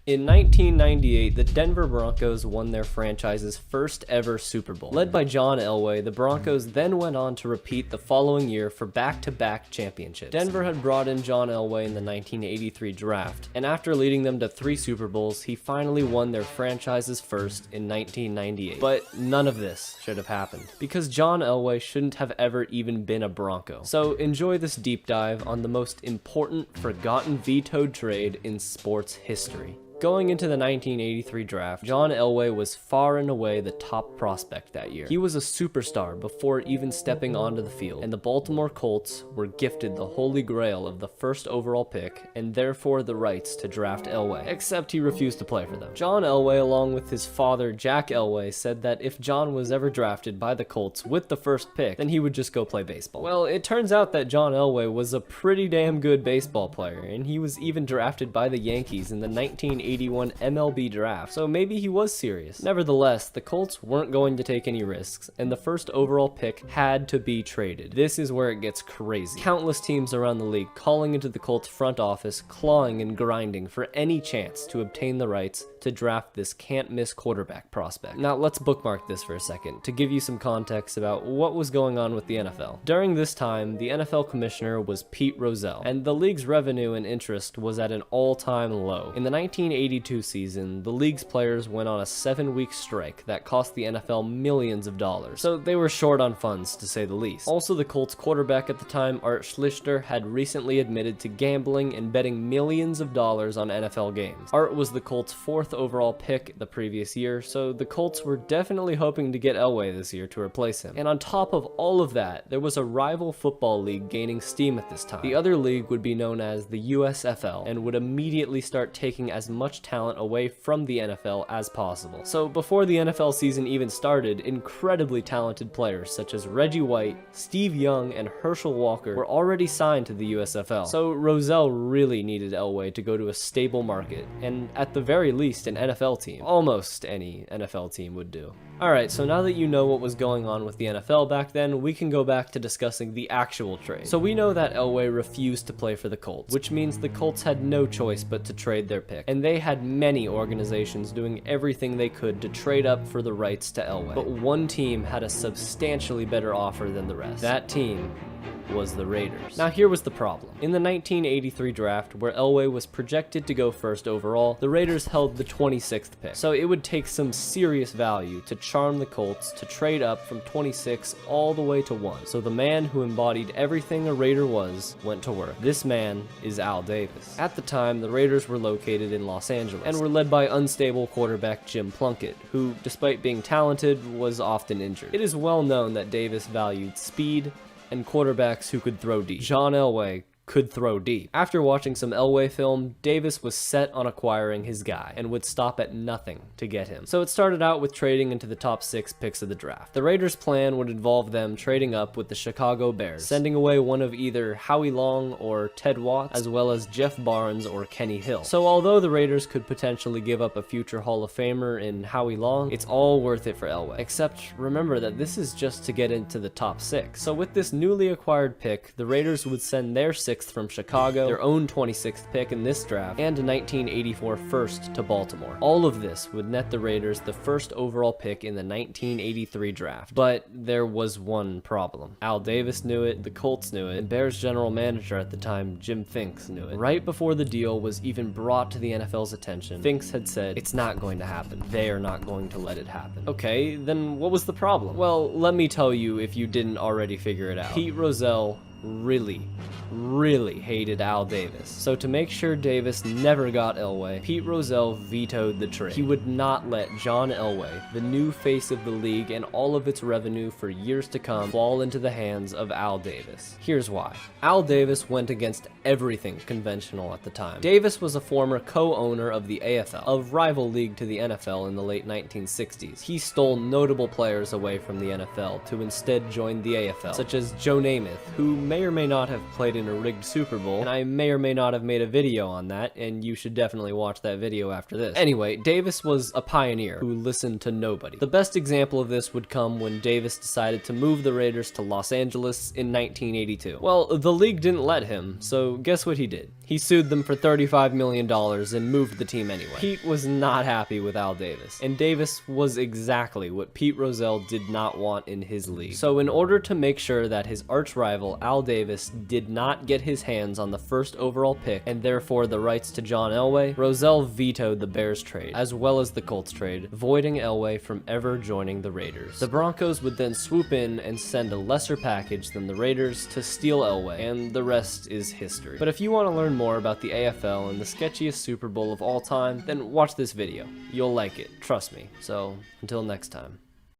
In 1998, the Denver Broncos won their franchise's first ever Super Bowl. Led by John Elway, the Broncos then went on to repeat the following year for back-to-back championships. Denver had brought in John Elway in the 1983 draft, and after leading them to 3 Super Bowls, he finally won their franchise's first in 1998. But none of this should have happened, because John Elway shouldn't have ever even been a Bronco. So enjoy this deep dive on the most important forgotten vetoed trade in sports history. Going into the 1983 draft, John Elway was far and away the top prospect that year. He was a superstar before even stepping onto the field, and the Baltimore Colts were gifted the holy grail of the first overall pick, and therefore the rights to draft Elway, except he refused to play for them. John Elway, along with his father Jack Elway, said that if John was ever drafted by the Colts with the first pick, then he would just go play baseball. Well, it turns out that John Elway was a pretty damn good baseball player, and he was even drafted by the Yankees in the 1981 MLB draft, so maybe he was serious. Nevertheless, the Colts weren't going to take any risks, and the first overall pick had to be traded. This is where it gets crazy. Countless teams around the league calling into the Colts front office, clawing and grinding for any chance to obtain the rights to draft this can't-miss quarterback prospect. Now, let's bookmark this for a second to give you some context about what was going on with the NFL. During this time, the NFL commissioner was Pete Roosell, and the league's revenue and interest was at an all-time low. In the 1982 season, the league's players went on a 7-week strike that cost the NFL millions of dollars, so they were short on funds, to say the least. Also, the Colts quarterback at the time, Art Schlichter, had recently admitted to gambling and betting millions of dollars on NFL games. Art was the Colts' 4th overall pick the previous year, so the Colts were definitely hoping to get Elway this year to replace him. And on top of all of that, there was a rival football league gaining steam at this time. The other league would be known as the USFL and would immediately start taking as much talent away from the NFL as possible. So before the NFL season even started, incredibly talented players such as Reggie White, Steve Young, and Herschel Walker were already signed to the USFL. So Roosell really needed Elway to go to a stable market, and at the very least an NFL team. Almost any NFL team would do. Alright, so now that you know what was going on with the NFL back then, we can go back to discussing the actual trade. So we know that Elway refused to play for the Colts, which means the Colts had no choice but to trade their pick. And they had many organizations doing everything they could to trade up for the rights to Elway. But one team had a substantially better offer than the rest. That team was the Raiders. Now here was the problem. In the 1983 draft, where Elway was projected to go first overall, the Raiders held the 26th pick. So it would take some serious value to charm the Colts to trade up from 26 all the way to 1. So the man who embodied everything a Raider was went to work. This man is Al Davis. At the time, the Raiders were located in Los Angeles and were led by unstable quarterback Jim Plunkett, who, despite being talented, was often injured. It is well known that Davis valued speed and quarterbacks who could throw deep. John Elway could throw deep. After watching some Elway film, Davis was set on acquiring his guy and would stop at nothing to get him. So it started out with trading into the top 6 picks of the draft. The Raiders' plan would involve them trading up with the Chicago Bears, sending away one of either Howie Long or Ted Watts, as well as Jeff Barnes or Kenny Hill. So although the Raiders could potentially give up a future Hall of Famer in Howie Long, it's all worth it for Elway. Except remember that this is just to get into the top 6. So with this newly acquired pick, the Raiders would send their 6th from Chicago, their own 26th pick in this draft, and a 1984 first to Baltimore. All of this would net the Raiders the first overall pick in the 1983 draft. But there was one problem. Al Davis knew it, the Colts knew it, and Bears general manager at the time, Jim Finks, knew it. Right before the deal was even brought to the NFL's attention, Finks had said, "It's not going to happen. They are not going to let it happen." Okay, then what was the problem? Well, let me tell you if you didn't already figure it out. Pete Roosell really hated Al Davis. So to make sure Davis never got Elway, Pete Roosell vetoed the trade. He would not let John Elway, the new face of the league and all of its revenue for years to come, fall into the hands of Al Davis. Here's why. Al Davis went against everything conventional at the time. Davis was a former co-owner of the AFL, a rival league to the NFL in the late 1960s. He stole notable players away from the NFL to instead join the AFL, such as Joe Namath, who may or may not have played in a rigged Super Bowl, and I may or may not have made a video on that, and you should definitely watch that video after this. Anyway, Davis was a pioneer who listened to nobody. The best example of this would come when Davis decided to move the Raiders to Los Angeles in 1982. Well, the league didn't let him, so guess what he did? He sued them for $35 million and moved the team anyway. Pete was not happy with Al Davis, and Davis was exactly what Pete Roosell did not want in his league. So in order to make sure that his arch rival Al Davis did not get his hands on the first overall pick and therefore the rights to John Elway, Roosell vetoed the Bears trade, as well as the Colts trade, voiding Elway from ever joining the Raiders. The Broncos would then swoop in and send a lesser package than the Raiders to steal Elway, and the rest is history. But if you want to learn more about the AFL and the sketchiest Super Bowl of all time, then watch this video. You'll like it, trust me. So, until next time.